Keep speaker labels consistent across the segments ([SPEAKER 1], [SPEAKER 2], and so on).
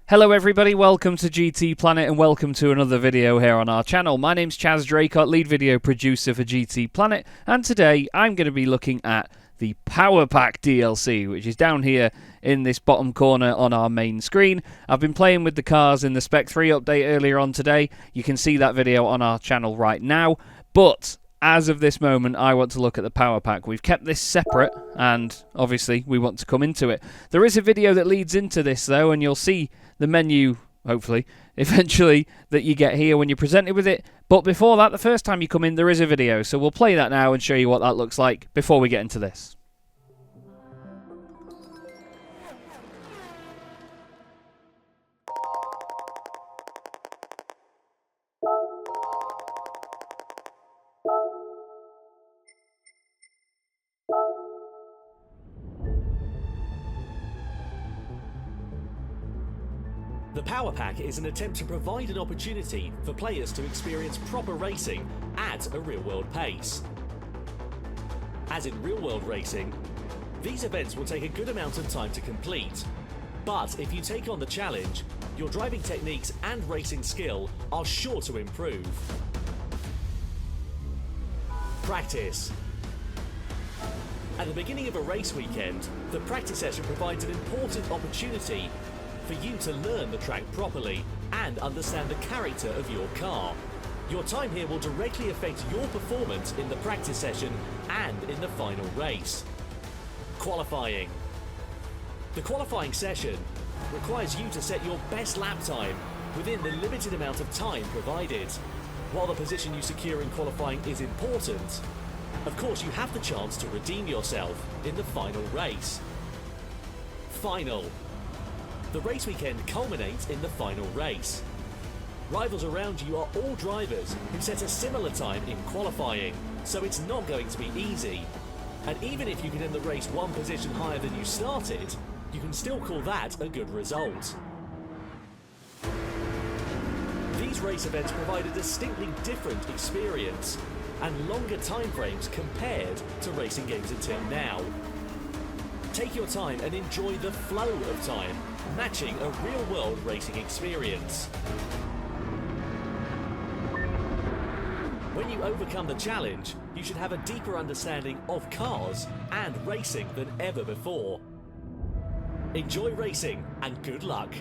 [SPEAKER 1] Hello everybody, welcome to GT Planet and welcome to another video here on our channel. My name's Chaz Draycott, lead video producer for GT Planet, and today I'm going to be looking at the Power Pack DLC, which is down here in this bottom corner on our main screen. I've been playing with the cars in the Spec 3 update earlier on today. You can see that video on our channel right now, but as of this moment, I want to look at the Power Pack. We've kept this separate, and obviously we want to come into it. There is a video that leads into this, though, and you'll see the menu, hopefully, eventually, that you get here when you're presented with it. But before that, the first time you come in, there is a video. So we'll play that now and show you what that looks like before we get into this.
[SPEAKER 2] The Power Pack is an attempt to provide an opportunity for players to experience proper racing at a real-world pace. As in real-world racing, these events will take a good amount of time to complete. But if you take on the challenge, your driving techniques and racing skill are sure to improve. Practice. At the beginning of a race weekend, the practice session provides an important opportunity for you to learn the track properly and understand the character of your car. Your time here will directly affect your performance in the practice session and in the final race. Qualifying. The qualifying session requires you to set your best lap time within the limited amount of time provided. While the position you secure in qualifying is important, of course you have the chance to redeem yourself in the final race. Final. The race weekend culminates in the final race. Rivals around you are all drivers who set a similar time in qualifying, so it's not going to be easy. And even if you can end the race one position higher than you started, you can still call that a good result. These race events provide a distinctly different experience and longer time frames compared to racing games until now. Take your time and enjoy the flow of time, matching a real-world racing experience. When you overcome the challenge, you should have a deeper understanding of cars and racing than ever before. Enjoy racing and good luck.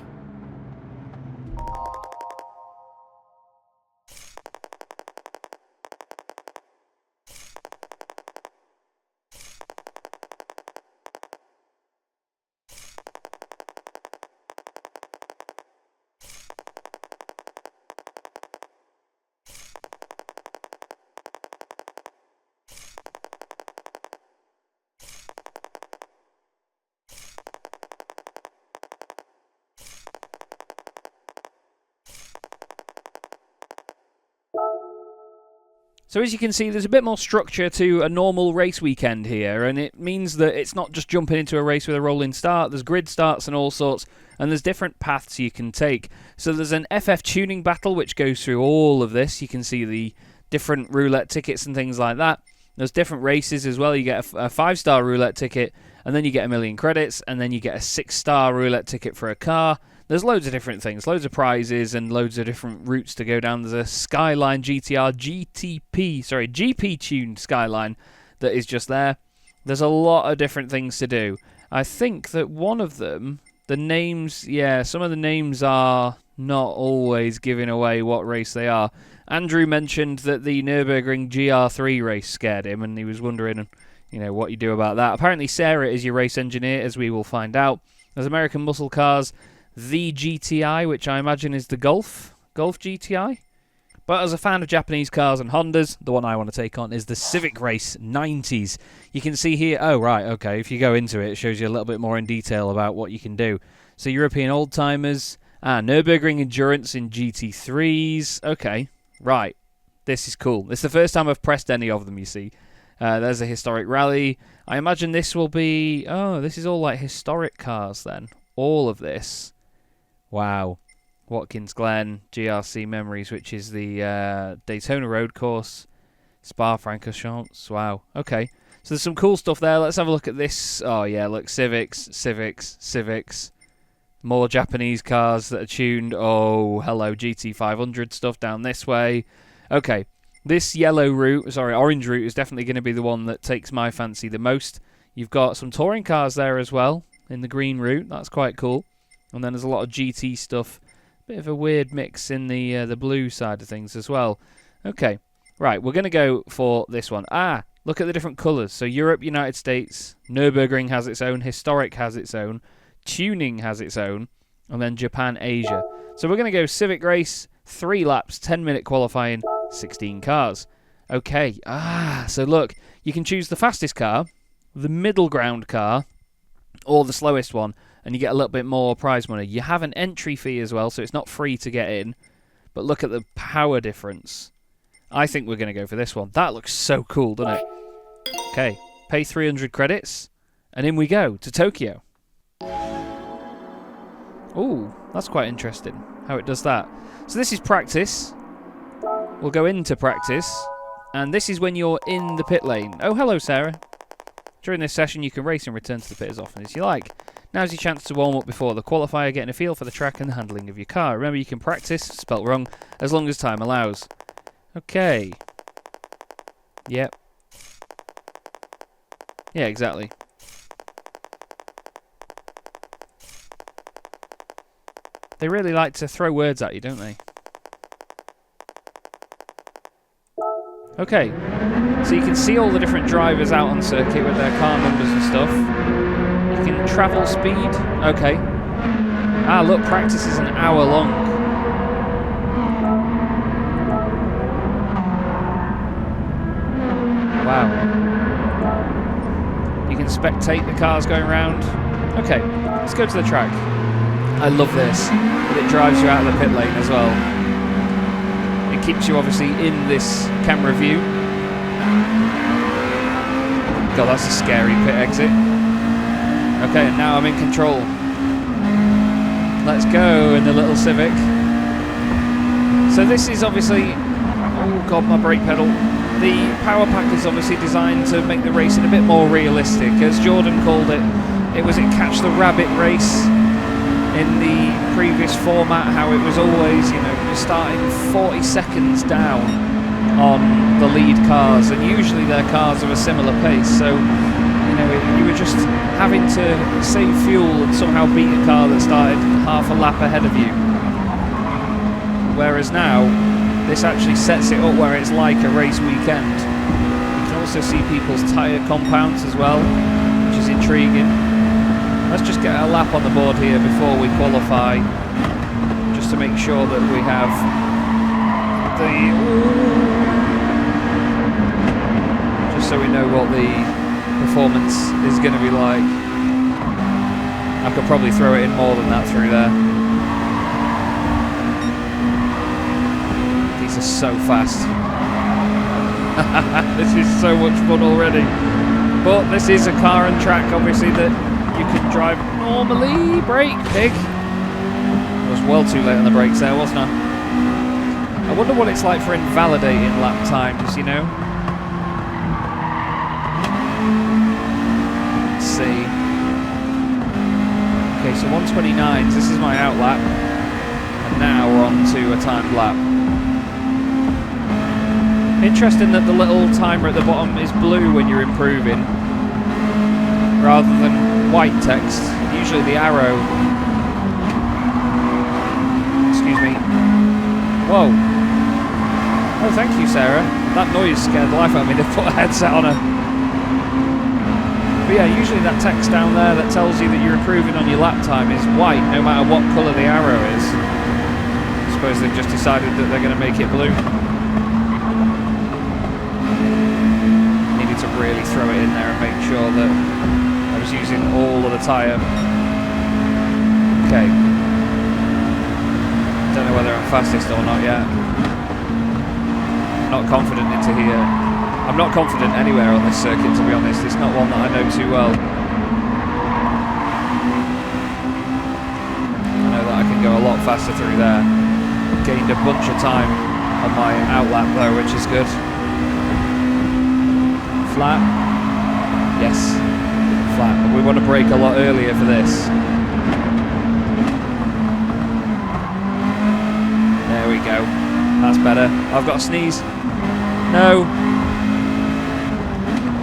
[SPEAKER 1] So as you can see, there's a bit more structure to a normal race weekend here, and it means that it's not just jumping into a race with a rolling start. There's grid starts and all sorts, and there's different paths you can take. So there's an FF tuning battle which goes through all of this. You can see the different roulette tickets and things like that. There's different races as well. You get a 5-star roulette ticket, and then you get 1,000,000 credits, and then you get a 6-star roulette ticket for a car. There's loads of different things, loads of prizes and loads of different routes to go down. There's a Skyline GTR GP tuned Skyline that is just there. There's a lot of different things to do. I think that one of them, the names, some of the names are not always giving away what race they are. Andrew mentioned that the Nürburgring GR3 race scared him, and he was wondering, what you do about that. Apparently Sarah is your race engineer, as we will find out. There's American Muscle Cars, the GTI, which I imagine is the Golf GTI. But as a fan of Japanese cars and Hondas, the one I want to take on is the Civic Race 90s. You can see here, oh right, okay, if you go into it, it shows you a little bit more in detail about what you can do. So European old-timers, Nürburgring Endurance in GT3s, okay, right, this is cool. It's the first time I've pressed any of them, you see. There's a historic rally. I imagine this will be, this is all like historic cars then. All of this. Wow. Watkins Glen, GRC Memories, which is the Daytona Road Course, Spa-Francorchamps. Wow. Okay. So there's some cool stuff there. Let's have a look at this. Oh, yeah, look, Civics. More Japanese cars that are tuned. Oh, hello, GT500 stuff down this way. Okay, this orange route is definitely going to be the one that takes my fancy the most. You've got some touring cars there as well in the green route. That's quite cool. And then there's a lot of GT stuff. Bit of a weird mix in the blue side of things as well. Okay, right, we're going to go for this one. Ah, look at the different colours. So Europe, United States, Nürburgring has its own, Historic has its own, Tuning has its own, and then Japan, Asia. So we're going to go Civic race, 3 laps, 10-minute qualifying, 16 cars. Okay, so look, you can choose the fastest car, the middle ground car, or the slowest one, and you get a little bit more prize money. You have an entry fee as well, so it's not free to get in, but look at the power difference. I think we're going to go for this one. That looks so cool, doesn't it? Okay, pay 300 credits, and in we go to Tokyo. Ooh, that's quite interesting, how it does that. So this is practice. We'll go into practice, and this is when you're in the pit lane. Oh, hello, Sarah. During this session, you can race and return to the pit as often as you like. Now's your chance to warm up before the qualifier, getting a feel for the track and the handling of your car. Remember, you can practice, spelt wrong, as long as time allows. Okay. Yep. Yeah, exactly. They really like to throw words at you, don't they? Okay, so you can see all the different drivers out on circuit with their car numbers and stuff. You can travel speed. Okay. Ah, look, practice is an hour long. Wow. You can spectate the cars going around. Okay, let's go to the track. I love this. It drives you out of the pit lane as well. It keeps you obviously in this camera view. God, that's a scary pit exit. Okay, and now I'm in control. Let's go in the little Civic. So this is obviously... Oh God, my brake pedal. The power pack is obviously designed to make the racing a bit more realistic. As Jordan called it, it was a catch the rabbit race. In the previous format, how it was always, you know, you're starting 40 seconds down on the lead cars, and usually their cars are a similar pace, so, you know, you were just having to save fuel and somehow beat a car that started half a lap ahead of you. Whereas now, this actually sets it up where it's like a race weekend. You can also see people's tyre compounds as well, which is intriguing. Let's just get a lap on the board here before we qualify, just to make sure that we have the... Just so we know what the performance is going to be like. I could probably throw it in more than that through there. These are so fast. This is so much fun already. But this is a car and track, obviously, that you can drive normally. Brake, pig. I was well too late on the brakes there, wasn't I? I wonder what it's like for invalidating lap times, you know? Let's see. Okay, so 129s, this is my out lap. And now we're on to a timed lap. Interesting that the little timer at the bottom is blue when you're improving, rather than white text. Usually the arrow... Excuse me. Whoa. Oh, thank you, Sarah. That noise scared the life out of me to put a headset on her. But yeah, usually that text down there that tells you that you're improving on your lap time is white, no matter what colour the arrow is. I suppose they've just decided that they're going to make it blue. Needed to really throw it in there and make sure that I was using all of the tyre. Okay. Don't know whether I'm fastest or not yet. I'm not confident into here. I'm not confident anywhere on this circuit, to be honest. It's not one that I know too well. I know that I can go a lot faster through there. Gained a bunch of time on my outlap though, which is good. Flat. Yes. Flat, but we want to brake a lot earlier for this. I've got a sneeze. No.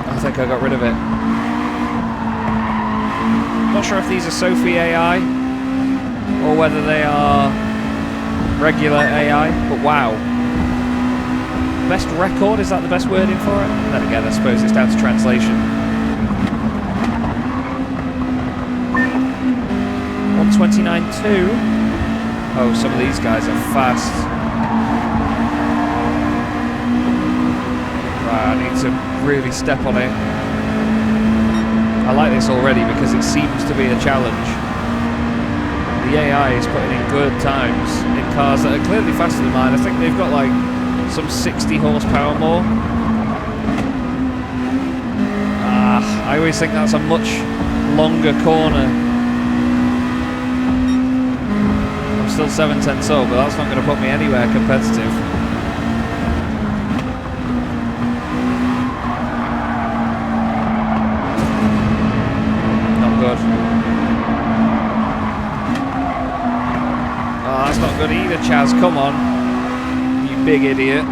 [SPEAKER 1] I think I got rid of it. Not sure if these are Sophie AI or whether they are regular AI, but wow. Best record, is that the best wording for it? Then again, I suppose it's down to translation. 129.2. Oh, some of these guys are fast. Right, I need to really step on it. I like this already because it seems to be a challenge. The AI is putting in good times in cars that are clearly faster than mine. I think they've got like some 60 horsepower more. I always think that's a much longer corner. I'm still 7/10 so, but that's not going to put me anywhere competitive. Not good. Oh, that's not good either, Chaz. Come on. Big idiot.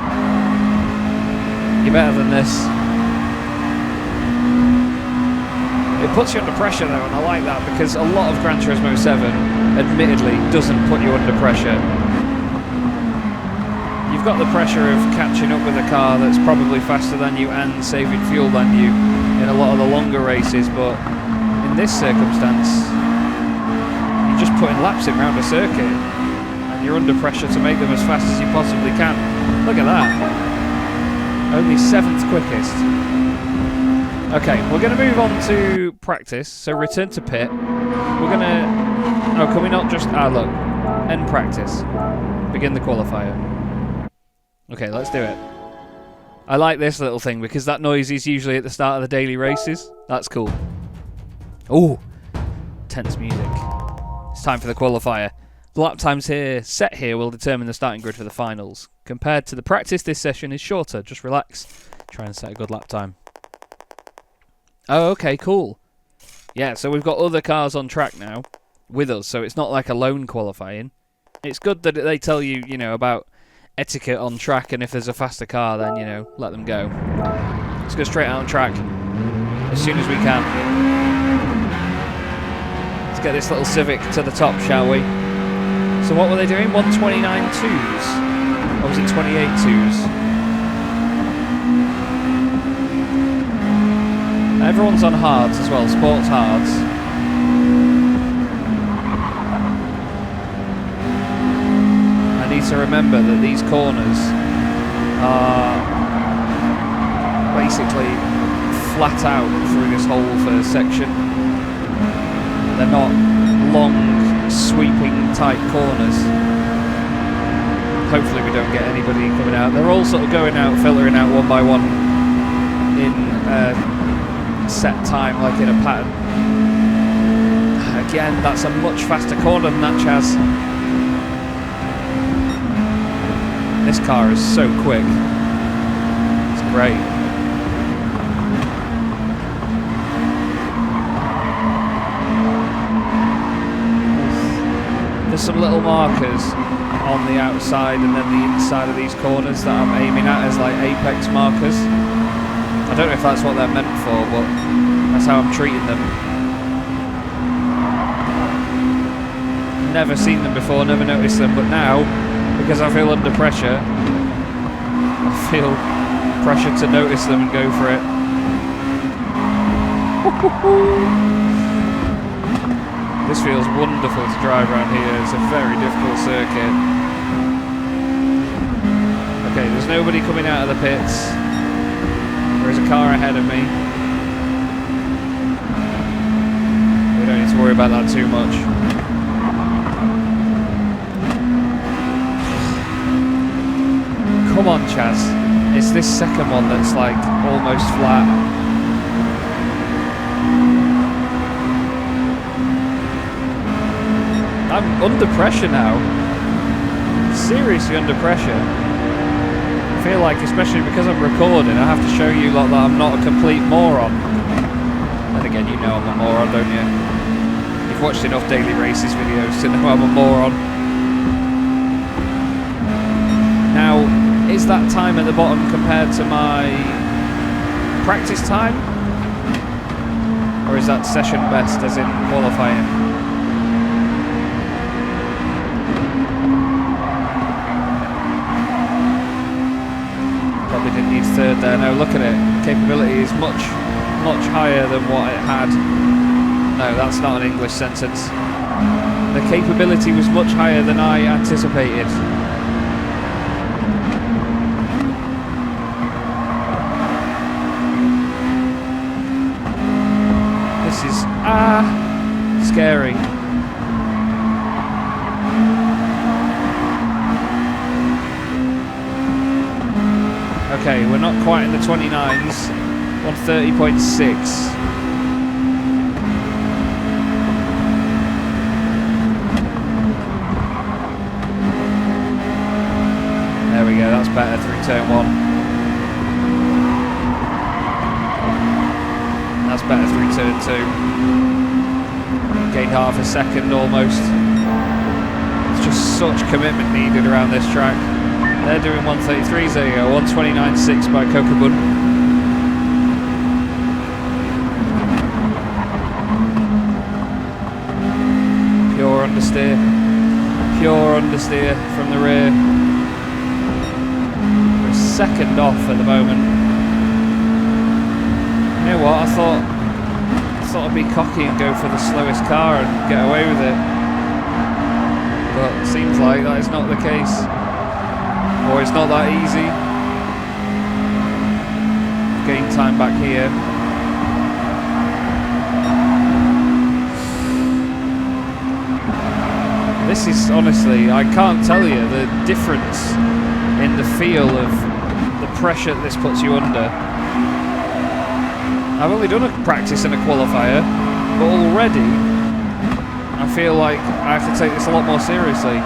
[SPEAKER 1] You're better than this. It puts you under pressure though, and I like that because a lot of Gran Turismo 7 admittedly doesn't put you under pressure. You've got the pressure of catching up with a car that's probably faster than you and saving fuel than you in a lot of the longer races, but in this circumstance you're just putting laps in round a circuit. You're under pressure to make them as fast as you possibly can. Look at that. Only 7th quickest. Okay, we're going to move on to practice. So return to pit. We're going to... Oh, can we not just... look. End practice. Begin the qualifier. Okay, let's do it. I like this little thing because that noise is usually at the start of the daily races. That's cool. Ooh. Tense music. It's time for the qualifier. The lap times here, set here, will determine the starting grid for the finals. Compared to the practice, this session is shorter. Just relax. Try and set a good lap time. Oh, okay, cool. Yeah, so we've got other cars on track now with us, so it's not like a lone qualifying. It's good that they tell you, you know, about etiquette on track, and if there's a faster car, then, you know, let them go. Let's go straight out on track as soon as we can. Let's get this little Civic to the top, shall we? So what were they doing? 129 twos? Or was it 28 twos? Everyone's on hards as well, sports hards. I need to remember that these corners are basically flat out through this whole first section. They're not long, sweeping tight corners. Hopefully we don't get anybody coming out. They're all sort of going out, filtering out one by one in a set time, like in a pattern. Again, that's a much faster corner than that, Chaz. This car is so quick. It's great. There's some little markers on the outside and then the inside of these corners that I'm aiming at as like apex markers. I don't know if that's what they're meant for, but that's how I'm treating them. Never seen them before, never noticed them, but now, because I feel under pressure, I feel pressure to notice them and go for it. This feels wonderful to drive around here. It's a very difficult circuit. Okay, there's nobody coming out of the pits. There is a car ahead of me. We don't need to worry about that too much. Come on, Chaz. It's this second one that's like almost flat. I'm under pressure now. Seriously under pressure. I feel like, especially because I'm recording, I have to show you lot that I'm not a complete moron. And again, you know I'm a moron, don't you? You've watched enough daily races videos to know I'm a moron. Now, is that time at the bottom compared to my practice time? Or is that session best, as in qualifying? Probably didn't need third there. No, look at it. Capability is much higher than what it had. No, that's not an English sentence. The capability was much higher than I anticipated. This is scary. Okay, we're not quite in the 29s. 130.6. There we go, that's better through turn 1. That's better through turn 2. Gained half a second almost. It's just such commitment needed around this track. They're doing 133s, there you go, 129.6 by Kokobun. Pure understeer. Pure understeer from the rear. We're a second off at the moment. You know what, I thought I'd be cocky and go for the slowest car and get away with it. But it seems like that is not the case. Or it's not that easy. Gain time back here. This is honestly, I can't tell you the difference in the feel of the pressure this puts you under. I've only done a practice and a qualifier, but already I feel like I have to take this a lot more seriously.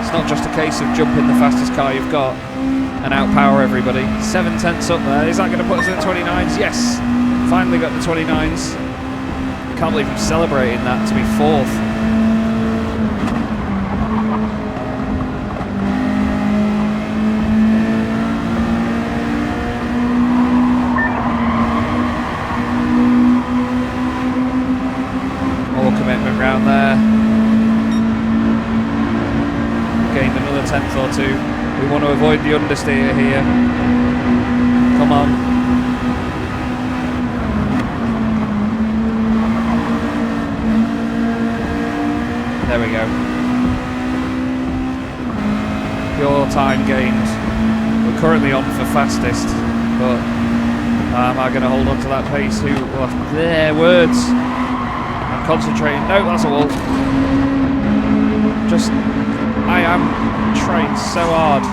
[SPEAKER 1] It's not just a case of jumping the fastest car you've got and outpower everybody. 7/10 up there. Is that going to put us in the 29s? Yes. Finally got the 29s. Can't believe I'm celebrating that to be 4th. More commitment round there. Gained another 10th or 2. We want to avoid the understeer here. Come on. There we go. Pure time gained. We're currently on for fastest, but am I going to hold on to that pace? There, words. I'm concentrating. No, that's a wall. I am trying so hard.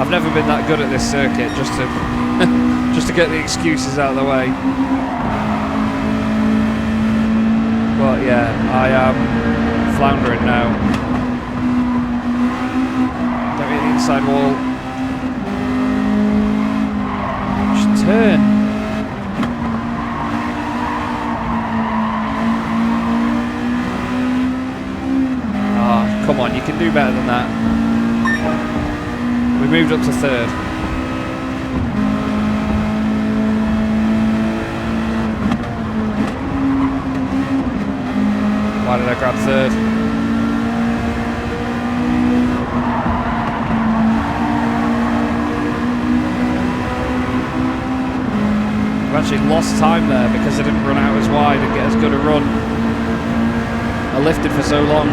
[SPEAKER 1] I've never been that good at this circuit, just to get the excuses out of the way. But yeah, I am floundering now. Don't hit the inside wall. Just turn. Come on, you can do better than that. We moved up to 3rd. Why did I grab 3rd? I've actually lost time there because I didn't run out as wide and get as good a run. I lifted for so long.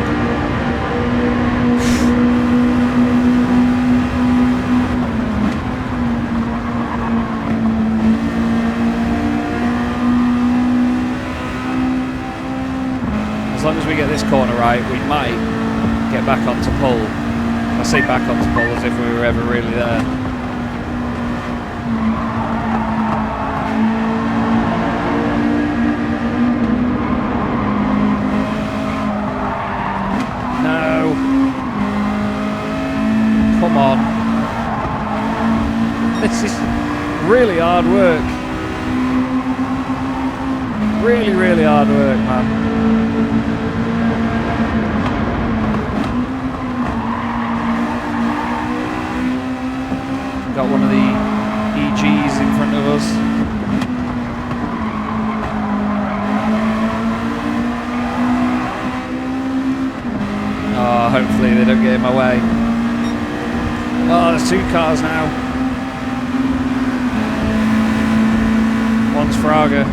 [SPEAKER 1] As long as we get this corner right, we might get back onto pole. I say back onto pole as if we were ever really there. No. Come on. This is really hard work. Really, really hard work, man. does. Oh, hopefully they don't get in my way. Oh, there's 2 cars now. One's Fraga.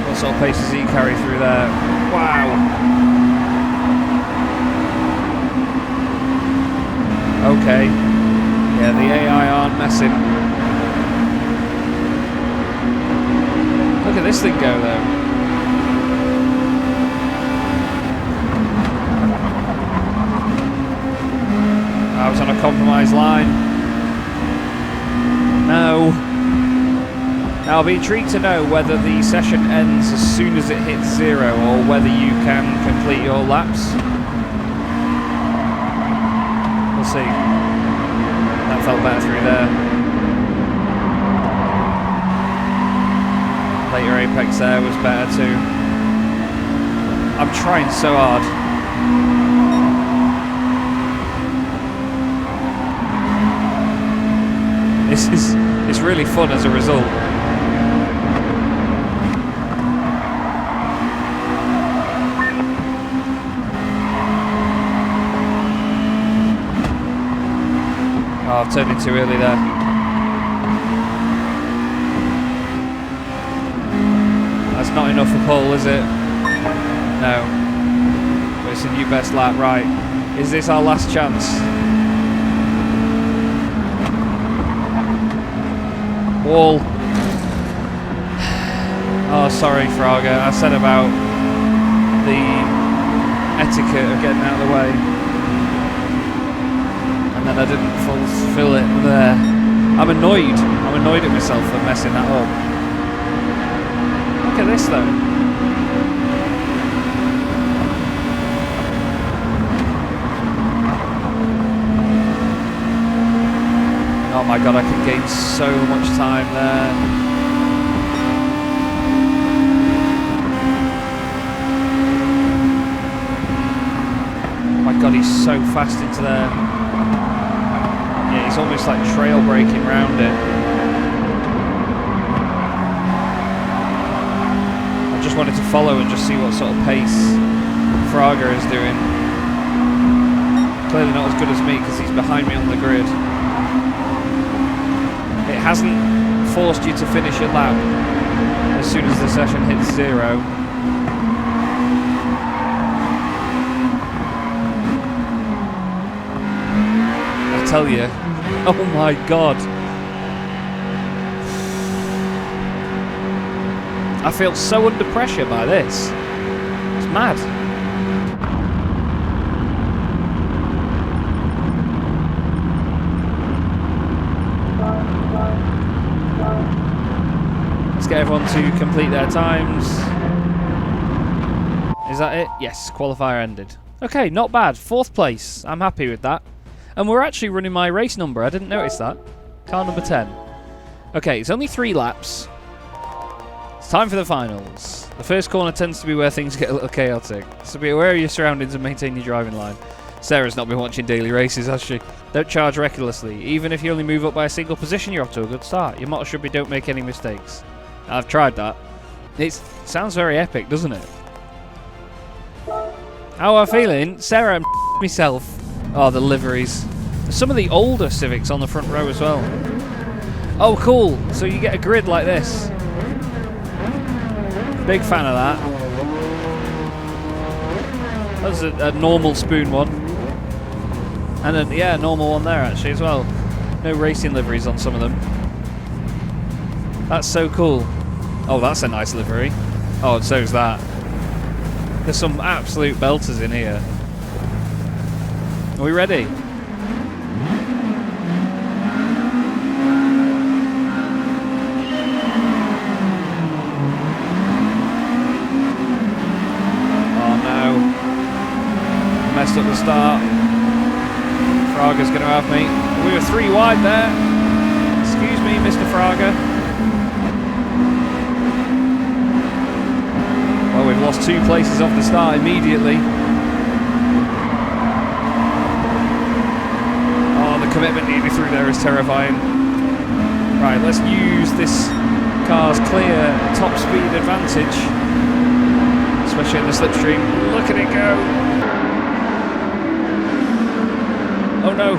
[SPEAKER 1] What sort of pace does he carry through there? Wow. Okay. Yeah, the AI aren't messing. Look at this thing go though. I was on a compromised line. No. Now I'll be intrigued to know whether the session ends as soon as it hits 0 or whether you can complete your laps. We'll see. That felt better through there. Later apex there was better too. I'm trying so hard. It's really fun as a result. Oh, I've turned in too early there. That's not enough for pole, is it? No. But it's a new best lap, right. Is this our last chance? Wall. Oh, sorry, Fraga. I said about the etiquette of getting out of the way. And then I didn't fulfill it there. I'm annoyed. I'm annoyed at myself for messing that up. Look at this though. Oh my god, I could gain so much time there. Oh my god, he's so fast into there. Yeah, he's almost like trail braking round it. I just wanted to follow and just see what sort of pace Fraga is doing. Clearly not as good as me because he's behind me on the grid. It hasn't forced you to finish your lap as soon as the session hits 0. I tell you, oh my god. I feel so under pressure by this. It's mad. Get everyone to complete their times. Is that it? Yes, qualifier ended. Okay, not bad. 4th place. I'm happy with that. And we're actually running my race number. I didn't notice that. Car number 10. Okay, it's only 3 laps. It's time for the finals. The first corner tends to be where things get a little chaotic. So be aware of your surroundings and maintain your driving line. Sarah's not been watching daily races, has she? Don't charge recklessly. Even if you only move up by a single position, you're off to a good start. Your motto should be don't make any mistakes. I've tried that. It sounds very epic, doesn't it? How am I feeling? Sarah and myself. Oh, the liveries. Some of the older Civics on the front row as well. Oh, cool. So you get a grid like this. Big fan of that. That's a normal spoon one. And a normal one there actually as well. No racing liveries on some of them. That's so cool. Oh, that's a nice livery. Oh, and so's that. There's some absolute belters in here. Are we ready? Oh no. Messed up the start. Fraga's going to have me. We were 3 wide there. Excuse me, Mr. Fraga. Well, we've lost 2 places off the start immediately. commitment needed through there is terrifying. Right, let's use this car's clear top speed advantage, especially in the slipstream. Look at it go! Oh no!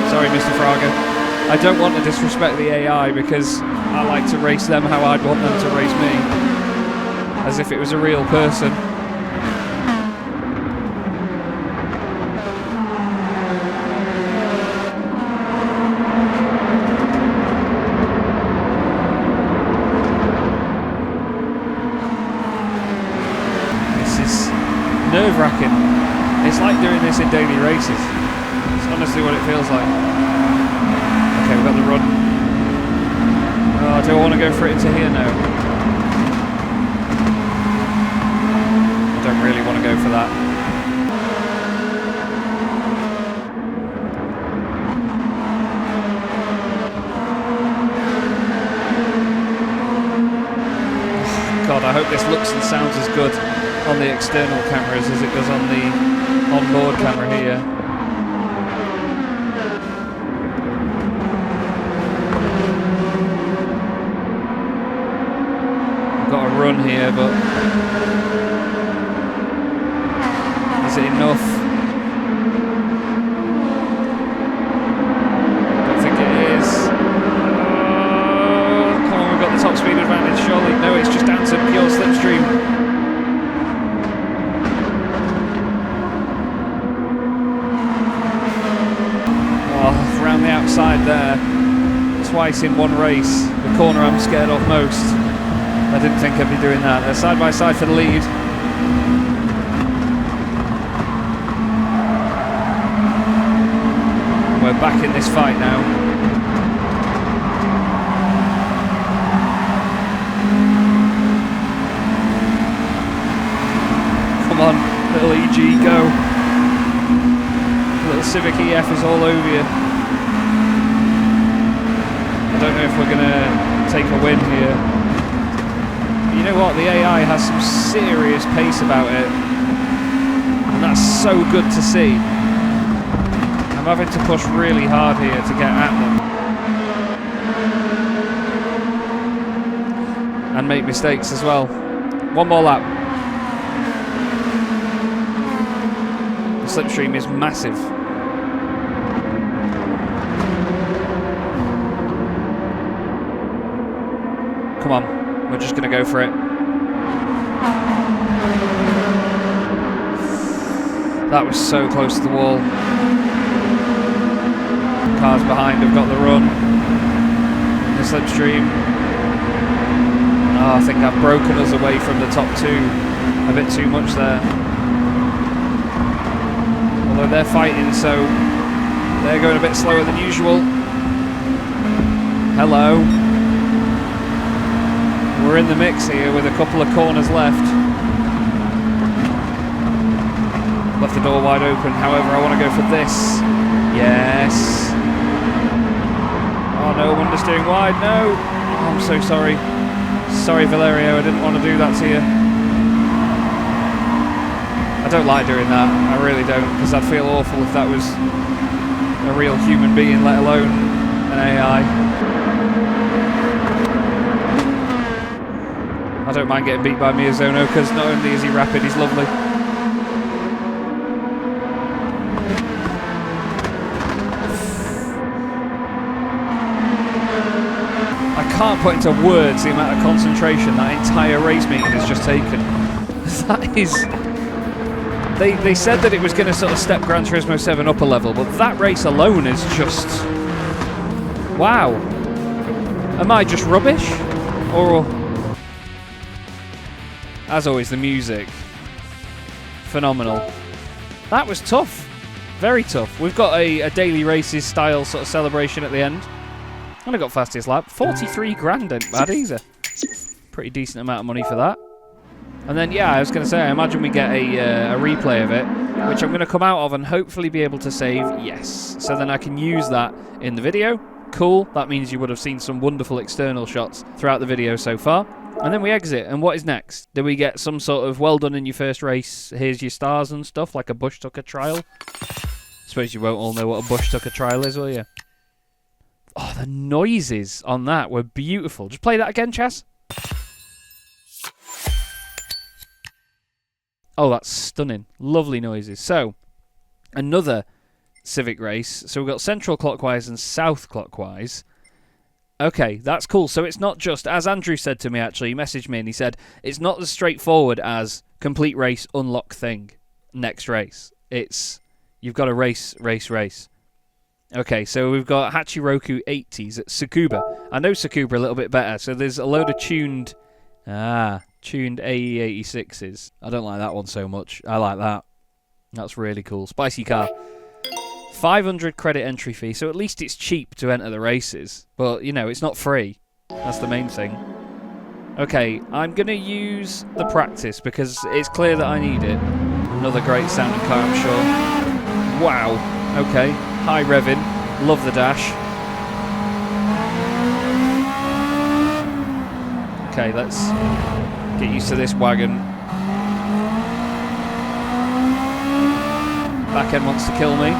[SPEAKER 1] Sorry, Mr. Fraga. I don't want to disrespect the AI because I like to race them how I'd want them to race me, as if it was a real person. Nerve-wracking. It's like doing this in daily races. It's honestly what it feels like. Okay, we've got the run. Oh, do I want to go for it into here now? I don't really want to go for that. God, I hope this looks and sounds as good on the external cameras as it does on the onboard camera here. I've got a run here, but is it enough? I don't think it is. Oh, come on, we've got the top speed advantage, surely. No, it's just down to pure slipstream. Around the outside there, twice in one race, the corner I'm scared of most. I didn't think I'd be doing that. They're side by side for the lead. And we're back in this fight now. Come on, little EG, go. Little Civic EF is all over you. I don't know if we're going to take a win here. But you know what? The AI has some serious pace about it. And that's so good to see. I'm having to push really hard here to get at them. And make mistakes as well. One more lap. The slipstream is massive. Come on, we're just going to go for it. That was so close to the wall. Cars behind have got the run. The slipstream. Oh, I think I've broken us away from the top two a bit too much there. Although they're fighting, so they're going a bit slower than usual. Hello. We're in the mix here with a couple of corners left. Left the door wide open, however I want to go for this. Yes. Oh no, understeering wide, no. Oh, I'm so sorry. Sorry Valerio, I didn't want to do that to you. I don't like doing that, I really don't, because I'd feel awful if that was a real human being, let alone an AI. I don't mind getting beat by Miyazono because not only is he rapid, he's lovely. I can't put into words the amount of concentration that entire race meeting has just taken. That is... They said that it was going to sort of step Gran Turismo 7 up a level, but that race alone is just... Wow. Am I just rubbish? Or... As always, the music. Phenomenal. That was tough. Very tough. We've got a daily races style sort of celebration at the end. And I got fastest lap. 43 grand ain't bad either. Pretty decent amount of money for that. And then, yeah, I was going to say, I imagine we get a replay of it, which I'm going to come out of and hopefully be able to save yes. So then I can use that in the video. Cool. That means you would have seen some wonderful external shots throughout the video so far. And then we exit, and what is next? Do we get some sort of well done in your first race, here's your stars and stuff, like a bush tucker trial? Suppose you won't all know what a bush tucker trial is, will you? Oh, the noises on that were beautiful. Just play that again, Chaz. Oh, that's stunning. Lovely noises. So, another Civic race. So we've got central clockwise and south clockwise. Okay, that's cool. So it's not just, as Andrew said to me actually, he messaged me and he said, it's not as straightforward as complete race, unlock thing, next race. It's, you've got to race. Okay, so we've got Hachiroku 80s at Tsukuba. I know Tsukuba a little bit better, so there's a load of tuned AE86s. I don't like that one so much. I like that. That's really cool. Spicy car. 500 credit entry fee, so at least it's cheap to enter the races. But, you know, it's not free. That's the main thing. Okay, I'm going to use the practice because it's clear that I need it. Another great sounding car, I'm sure. Wow. Okay, high revving. Love the dash. Okay, let's get used to this wagon. Back end wants to kill me.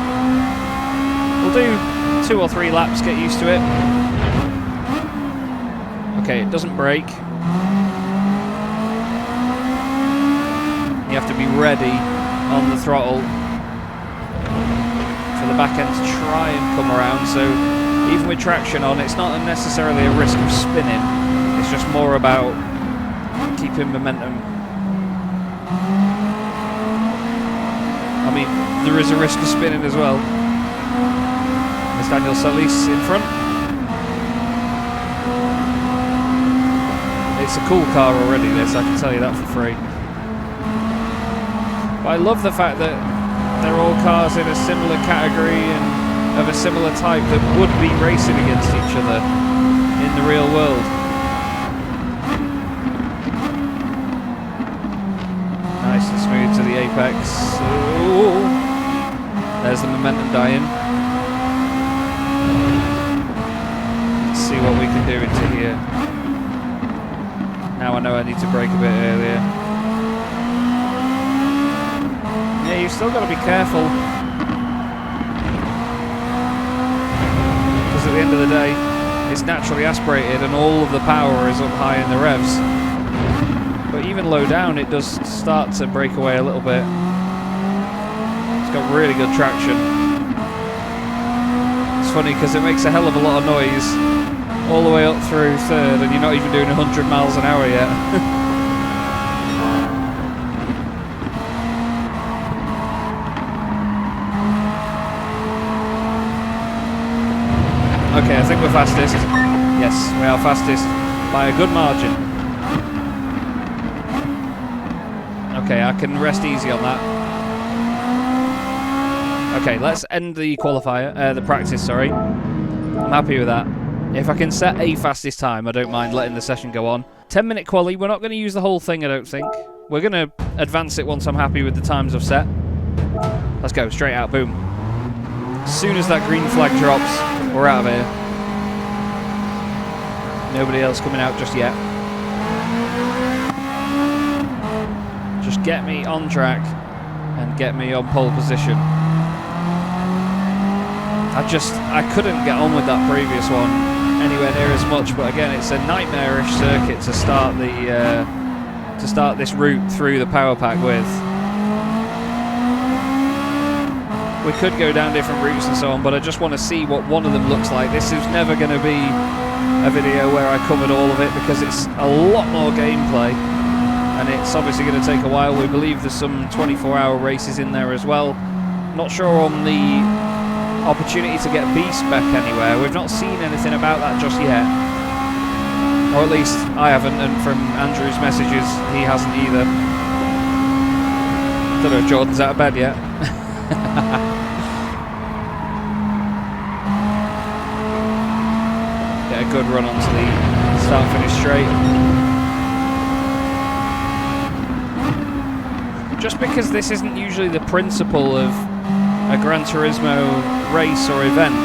[SPEAKER 1] We'll do 2 or 3 laps, get used to it. Okay, it doesn't brake. You have to be ready on the throttle for the back end to try and come around. So even with traction on, it's not necessarily a risk of spinning. It's just more about keeping momentum. I mean, there is a risk of spinning as well. There's Daniel Solis in front. It's a cool car already, this, I can tell you that for free. But I love the fact that they're all cars in a similar category and of a similar type that would be racing against each other in the real world. Nice and smooth to the apex. Ooh. There's the momentum dying. Let's see what we can do into here. Now I know I need to brake a bit earlier. Yeah, you've still got to be careful. Because at the end of the day, it's naturally aspirated and all of the power is up high in the revs. But even low down, it does start to break away a little bit. It's got really good traction. It's funny because it makes a hell of a lot of noise all the way up through third, and you're not even doing 100 miles an hour yet. Okay, I think we're fastest. Yes, we are fastest by a good margin. Okay, I can rest easy on that. Okay, let's end the qualifier, the practice, sorry. I'm happy with that. If I can set a fastest time, I don't mind letting the session go on. 10-minute quali, we're not going to use the whole thing, I don't think. We're going to advance it once I'm happy with the times I've set. Let's go, straight out, boom. As soon as that green flag drops, we're out of here. Nobody else coming out just yet. Just get me on track and get me on pole position. I couldn't get on with that previous one anywhere near as much, but again, it's a nightmarish circuit to start this route through the power pack with. We could go down different routes and so on, but I just want to see what one of them looks like. This is never going to be a video where I covered all of it because it's a lot more gameplay and it's obviously going to take a while. We believe there's some 24-hour races in there as well. Not sure on the opportunity to get B-spec anywhere. We've not seen anything about that just yet. Or at least I haven't, and from Andrew's messages, he hasn't either. Don't know if Jordan's out of bed yet. Get a good run onto the start-finish straight. Just because this isn't usually the principle of a Gran Turismo race or event,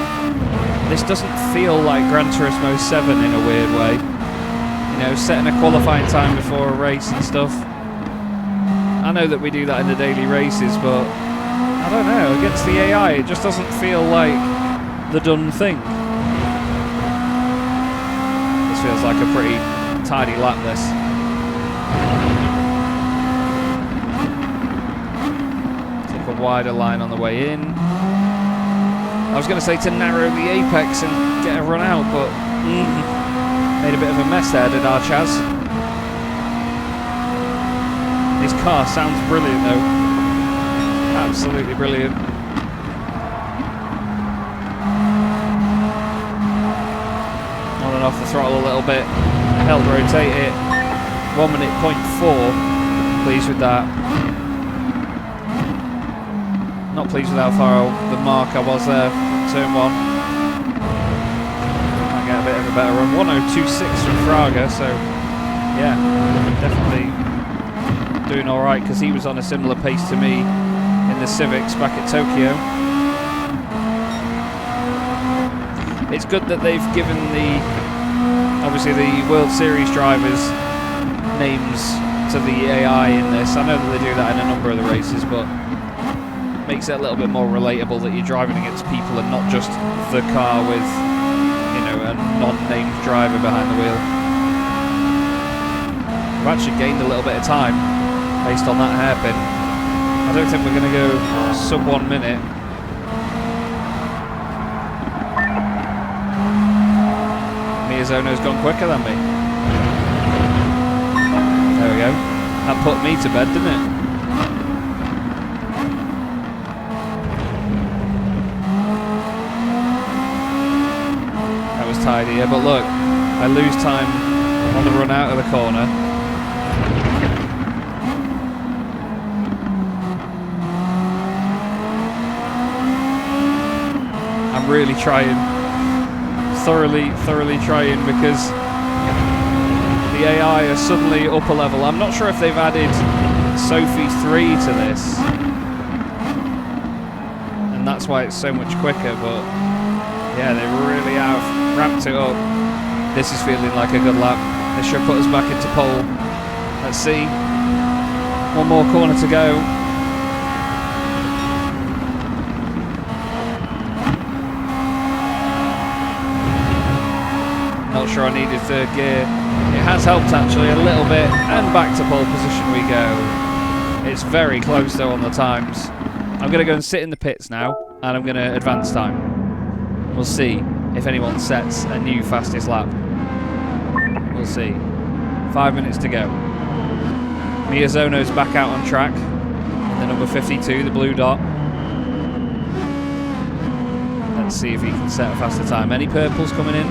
[SPEAKER 1] this doesn't feel like Gran Turismo 7 in a weird way. You know, setting a qualifying time before a race and stuff. I know that we do that in the daily races, but I don't know, against the AI it just doesn't feel like the done thing. This feels like a pretty tidy lap, this. Take a wider line on the way in. I was going to say to narrow the apex and get a run out, but made a bit of a mess there, did our Chaz. His car sounds brilliant though. Absolutely brilliant. On and off the throttle a little bit. Help rotate it. 1 minute 0.4. Pleased with that. Not pleased with how far the mark I was there from turn 1. Might get a bit of a better run. 1:02.6 from Fraga, so yeah, definitely doing alright because he was on a similar pace to me in the Civics back at Tokyo. It's good that they've given obviously the World Series drivers names to the AI in this. I know that they do that in a number of the races, but it makes it a little bit more relatable that you're driving against people and not just the car with, you know, a non-named driver behind the wheel. We've actually gained a little bit of time based on that hairpin. I don't think we're going to go sub 1 minute. Miyazono's gone quicker than me. There we go. That put me to bed, didn't it? That was tidier, but look, I lose time on the run out of the corner. I'm really trying, thoroughly trying, because the AI are suddenly up a level. I'm not sure if they've added Sophie 3 to this, and that's why it's so much quicker, but yeah, they really have ramped it up. This is feeling like a good lap. This should put us back into pole. Let's see. 1 more corner to go. Not sure I needed third gear. It has helped actually a little bit, and back to pole position we go. It's very close though on the times. I'm going to go and sit in the pits now, and I'm going to advance time. We'll see if anyone sets a new fastest lap. We'll see. 5 minutes to go. Miyazono's back out on track. The number 52, the blue dot. Let's see if he can set a faster time. Any purples coming in?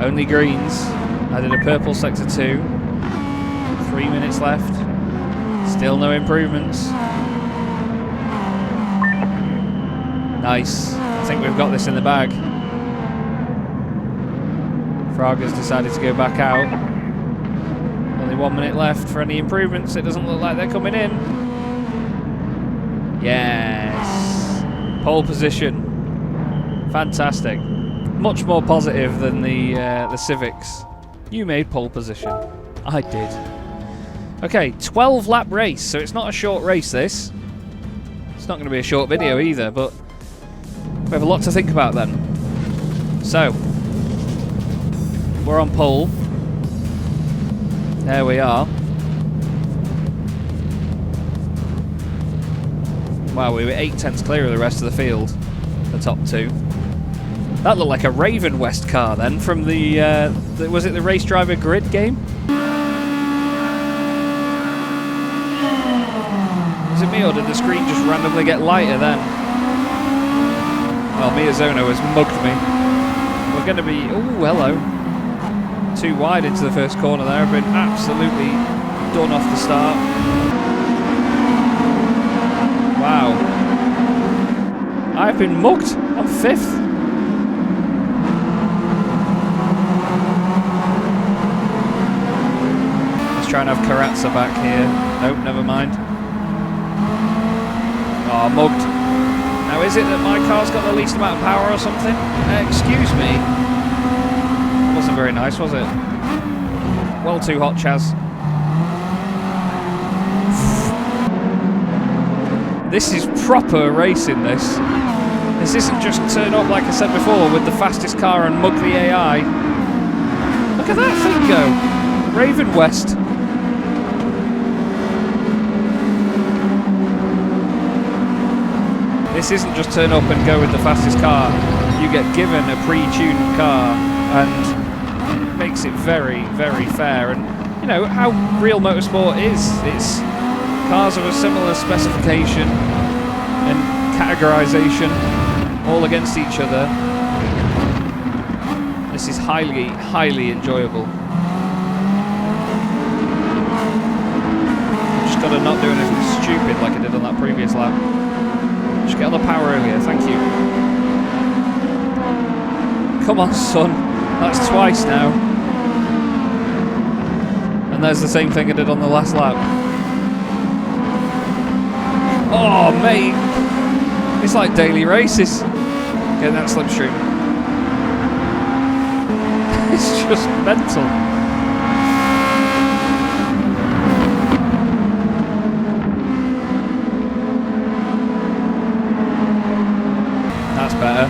[SPEAKER 1] Only greens. I did a purple sector 2. 3 minutes left. Still no improvements. Nice. I think we've got this in the bag. Fraga's decided to go back out. Only 1 minute left for any improvements. It doesn't look like they're coming in. Yes. Pole position. Fantastic. Much more positive than the Civics. You made pole position. I did. Okay, 12 lap race, so it's not a short race this. It's not going to be a short video either, but we have a lot to think about then. So, we're on pole. There we are. Wow, we were 8/10 clear of the rest of the field. The top 2. That looked like a Raven West car then from the was it the Race Driver Grid game? Was it me, or did the screen just randomly get lighter then? Well, Miyazono has mugged me. We're going to be... Oh, hello. Too wide into the first corner there. I've been absolutely done off the start. Wow. I've been mugged. I'm 5th. Let's try and have Karatsa back here. Nope, never mind. Oh, mugged. Now, is it that my car's got the least amount of power or something? Excuse me. Wasn't very nice, was it? Well too hot, Chaz. This is proper racing, this. This isn't just turn up, like I said before, with the fastest car and mug the AI. Look at that thing go. Raven West. This isn't just turn up and go with the fastest car. You get given a pre-tuned car, and it makes it very, very fair. And you know how real motorsport is. It's cars of a similar specification and categorization, all against each other. This is highly, highly enjoyable. Just got to not do anything stupid like I did on that previous lap. Just get on the power earlier, thank you. Come on, son. That's twice now. And there's the same thing I did on the last lap. Oh, mate. It's like daily races. Getting that slipstream. It's just mental. That's better.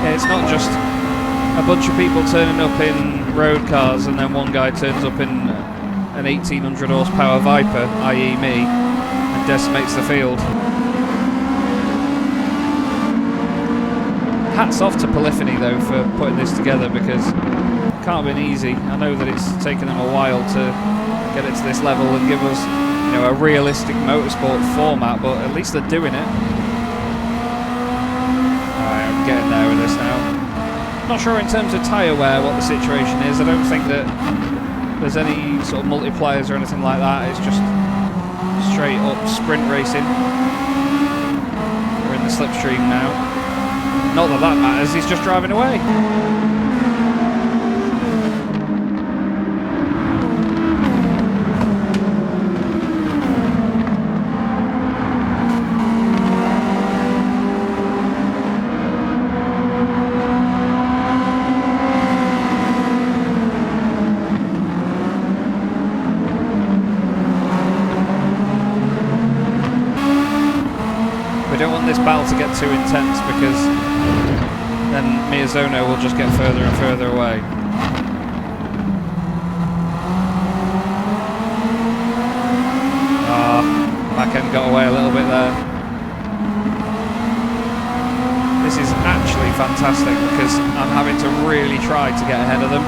[SPEAKER 1] Yeah, it's not just a bunch of people turning up in road cars and then one guy turns up in an 1800 horsepower Viper, i.e. me, and decimates the field. Hats off to Polyphony though for putting this together, because it can't have been easy. I know that it's taken them a while to get it to this level and give us, you know, a realistic motorsport format, but at least they're doing it. Alright, I'm getting there with this now. Not sure in terms of tyre wear what the situation is. I don't think that there's any sort of multipliers or anything like that. It's just straight up sprint racing. We're in the slipstream now. Not that that matters, he's just driving away. We don't want this battle to get too intense, because then Miyazono will just get further and further away. Back end got away a little bit there. This is actually fantastic because I'm having to really try to get ahead of them.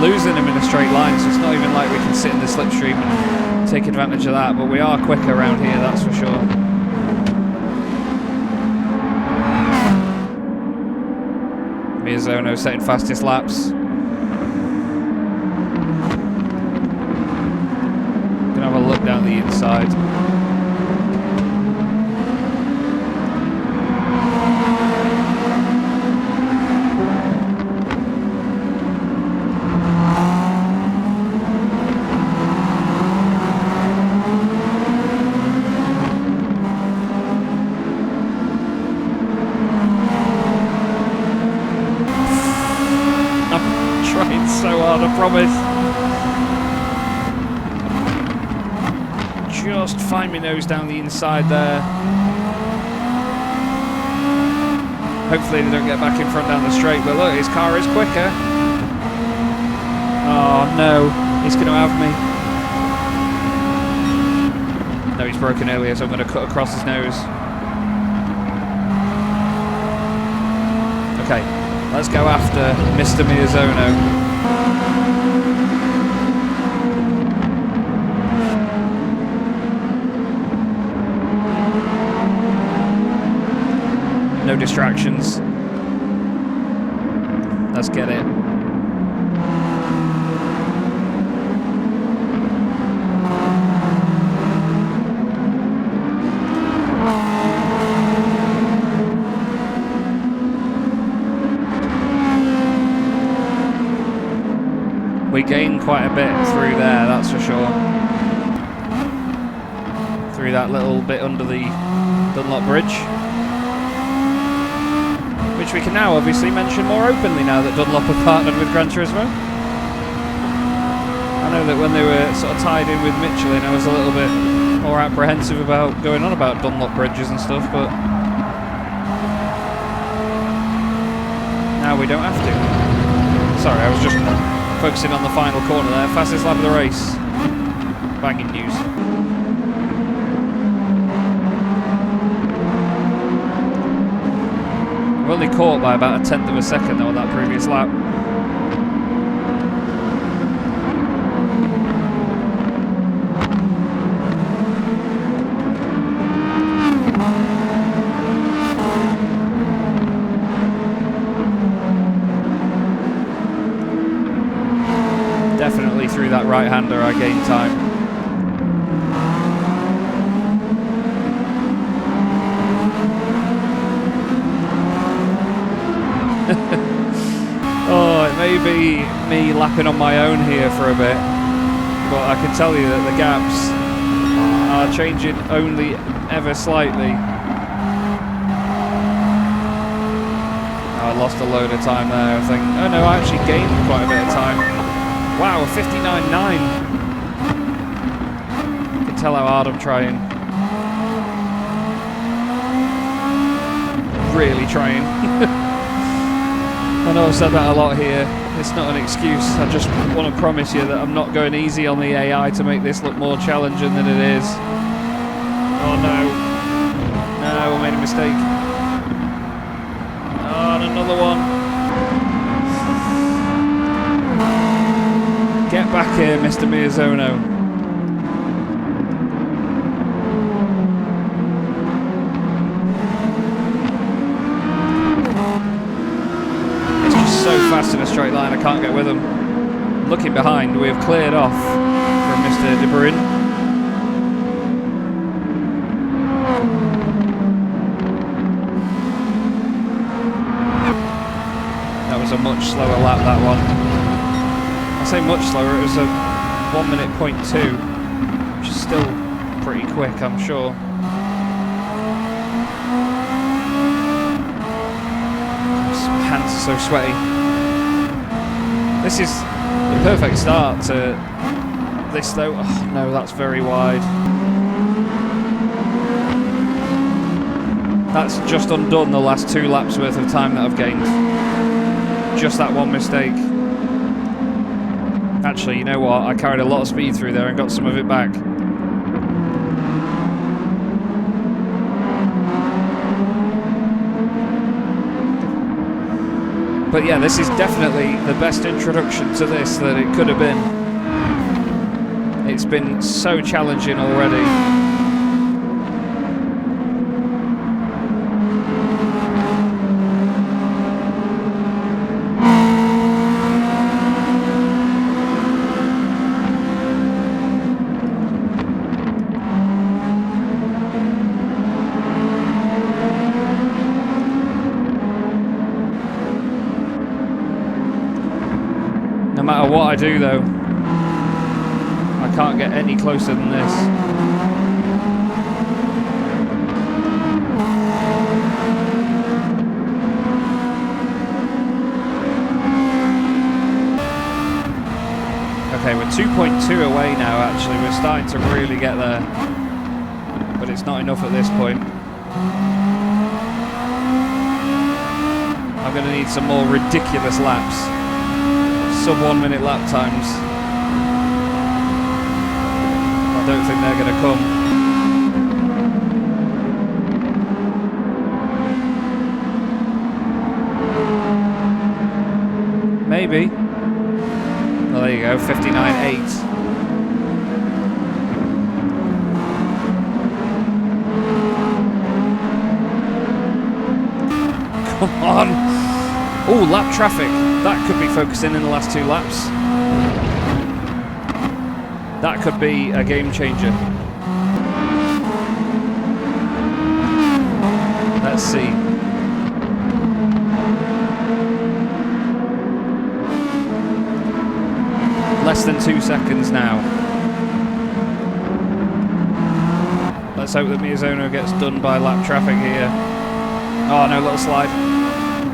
[SPEAKER 1] Losing him in a straight line, so it's not even like we can sit in the slipstream and take advantage of that, but we are quicker around here, that's for sure. Miyazono setting fastest laps. Gonna have a look down the inside. So hard, I promise. Just find my nose down the inside there. Hopefully they don't get back in front down the straight, but look, his car is quicker. Oh no, he's going to have me. No, he's broken earlier, so I'm going to cut across his nose. Okay, let's go after Mr. Miyazono. No distractions. Let's get it. We gained quite a bit through there, that's for sure. Through that little bit under the Dunlop Bridge. Which we can now obviously mention more openly now that Dunlop have partnered with Gran Turismo. I know that when they were sort of tied in with Michelin, I was a little bit more apprehensive about going on about Dunlop bridges and stuff, but now we don't have to. Sorry, I was just focusing on the final corner there. Fastest lap of the race. Banging news. We're only caught by about 1/10 of a second though on that previous lap. Definitely through that right-hander I gained time. Oh, it may be me lapping on my own here for a bit, but I can tell you that the gaps are changing only ever slightly. Oh, I lost a load of time there, I think. Oh no, I actually gained quite a bit of time. Wow, 59.9. You can tell how hard I'm trying. Really trying. I know I've said that a lot here. It's not an excuse. I just want to promise you that I'm not going easy on the AI to make this look more challenging than it is. Oh no. No, I made a mistake. Oh, and another one. Get back here, Mr. Miyazono. So fast in a straight line, I can't get with them. Looking behind, we have cleared off from Mr. De Bruyne. That was a much slower lap, that one. I say much slower, it was a 1:02, which is still pretty quick, I'm sure. Hands are so sweaty. This is the perfect start to this though. Oh no, that's very wide. That's just undone the last 2 laps worth of time that I've gained. Just that one mistake. Actually, you know what? I carried a lot of speed through there and got some of it back. But yeah, this is definitely the best introduction to this that it could have been. It's been so challenging already. No matter what I do though, I can't get any closer than this. Okay, we're 2.2 away now actually, we're starting to really get there. But it's not enough at this point. I'm going to need some more ridiculous laps. Sub 1 minute lap times. I don't think they're going to come. Maybe. Well, there you go, 59.8. Come on! Oh, lap traffic. That could be focusing in the last 2 laps. That could be a game changer. Let's see. 2 seconds now. Let's hope that Miyazono gets done by lap traffic here. Oh no, little slide.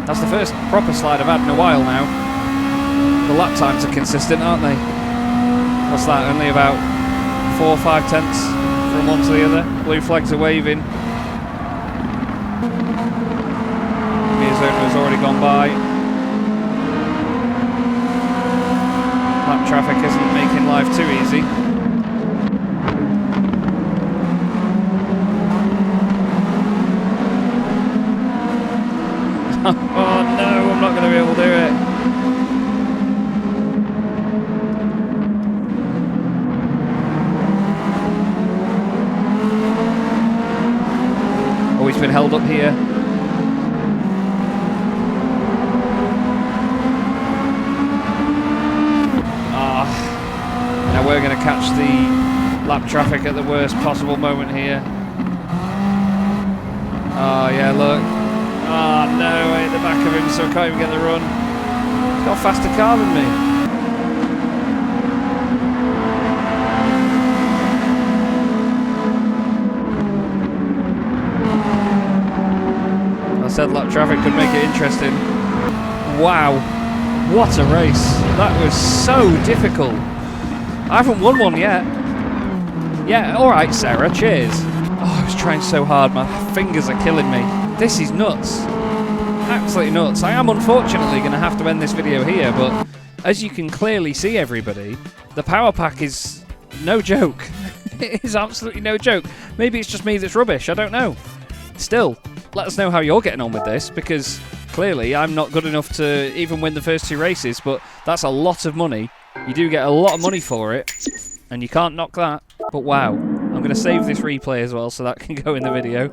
[SPEAKER 1] That's the first proper slide I've had in a while now. The lap times are consistent, aren't they? What's that, only about 4 or 5 tenths from one to the other. Blue flags are waving. Miyazono has already gone by. Lap traffic isn't making life too easy. Oh no, I'm not going to be able to do it. Oh, he's been held up here. Now we're going to catch the lap traffic at the worst possible moment here. Oh yeah, look. Oh no, I hit the back of him, so I can't even get the run. He's got a faster car than me. I said lap traffic could make it interesting. Wow, what a race. That was so difficult. I haven't won one yet. Yeah, alright Sarah, cheers. Oh, I was trying so hard, my fingers are killing me. This is nuts. Absolutely nuts. I am unfortunately going to have to end this video here, but as you can clearly see, everybody, the power pack is no joke. It is absolutely no joke. Maybe it's just me that's rubbish, I don't know. Still, let us know how you're getting on with this, because clearly I'm not good enough to even win the first 2 races, but that's a lot of money. You do get a lot of money for it, and you can't knock that. But wow, I'm going to save this replay as well so that can go in the video.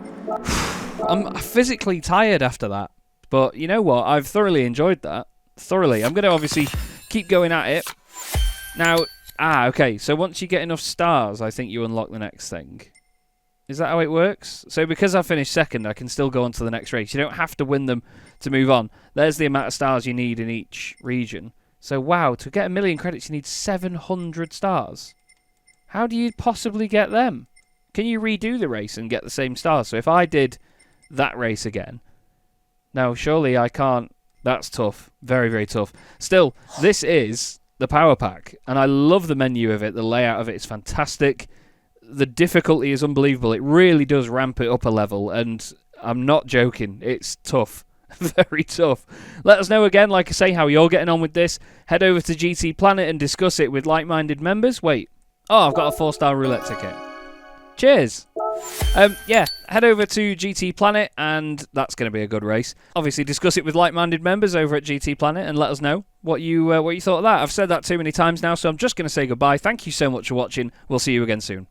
[SPEAKER 1] I'm physically tired after that, but you know what? I've thoroughly enjoyed that. Thoroughly. I'm going to obviously keep going at it. Now, okay, so once you get enough stars, I think you unlock the next thing. Is that how it works? So because I finished second, I can still go on to the next race. You don't have to win them to move on. There's the amount of stars you need in each region. So wow, to get 1,000,000 credits, you need 700 stars. How do you possibly get them? Can you redo the race and get the same stars? So if I did that race again, no, surely I can't. That's tough. Very, very tough. Still, this is the power pack, and I love the menu of it. The layout of it is fantastic. The difficulty is unbelievable. It really does ramp it up a level, and I'm not joking. It's tough. Very tough. Let us know again, like I say, how you're getting on with this. Head over to GT Planet and discuss it with like-minded members. Wait. Oh, I've got a 4-star roulette ticket. Cheers. Yeah, head over to GT Planet, and that's going to be a good race. Obviously, discuss it with like-minded members over at GT Planet, and let us know what you thought of that. I've said that too many times now, so I'm just going to say goodbye. Thank you so much for watching. We'll see you again soon.